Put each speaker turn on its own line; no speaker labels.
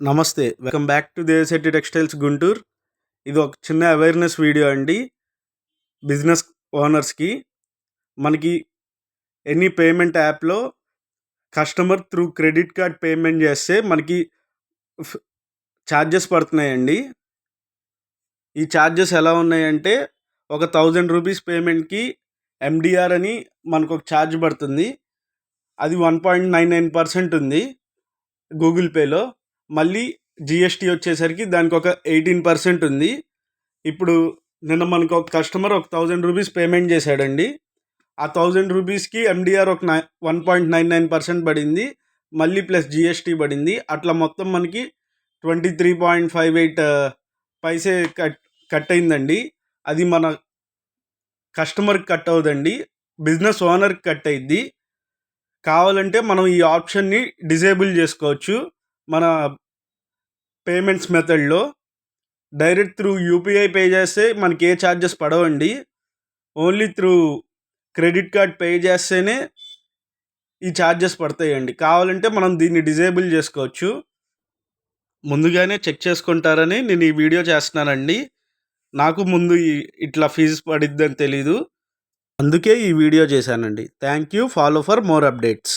నమస్తే. Welcome back to Devasetti textiles Guntur. ఇది ఒక చిన్న అవేర్‌నెస్ వీడియో అండి. బిజినెస్ ఓనర్స్‌కి. మనకి ఎనీ పేమెంట్ యాప్‌లో customer through credit card payment చేస్తే మనకి ఫ్ ఛార్జెస్ పడుతున్నాయండి. ఈ ఛార్జెస్ ఎలా ఉన్నాయంటే ఒక ₹1000 పేమెంట్‌కి ఎండీఆర్ అని మనకొక ఛార్జ్ పడుతుంది. అది 1.99% ఉంది గూగుల్ పేలో. మళ్ళీ జీఎస్టీ వచ్చేసరికి దానికొక 18% ఉంది. ఇప్పుడు నిన్న మనకు ఒక కస్టమర్ ఒక ₹1000 పేమెంట్ చేశాడండి. ఆ ₹1000కి ఎండీఆర్ ఒక 1.99% పడింది. మళ్ళీ ప్లస్ జీఎస్టీ పడింది. అట్లా మొత్తం మనకి 23.58 పైసే కట్ అయిందండి. అది మన కస్టమర్కి కట్ అవ్వదండి, బిజినెస్ ఓనర్కి కట్ అయ్యిద్ది. కావాలంటే మనం ఈ ఆప్షన్ని డిజేబుల్ చేసుకోవచ్చు. మన పేమెంట్స్ మెథడ్లో డైరెక్ట్ త్రూ యూపీఐ పే చేస్తే మనకి ఏ ఛార్జెస్ పడవండి. Only through credit card pay చేస్తేనే ఈ ఛార్జెస్ పడతాయండి. కావాలంటే మనం దీన్ని డిజేబుల్ చేసుకోవచ్చు. ముందుగానే చెక్ చేసుకుంటారని నేను ఈ వీడియో చేస్తున్నానండి. నాకు ముందు ఇట్లా ఫీజు పడిద్దని తెలీదు, అందుకే ఈ వీడియో చేశానండి. Thank you. Follow for more updates.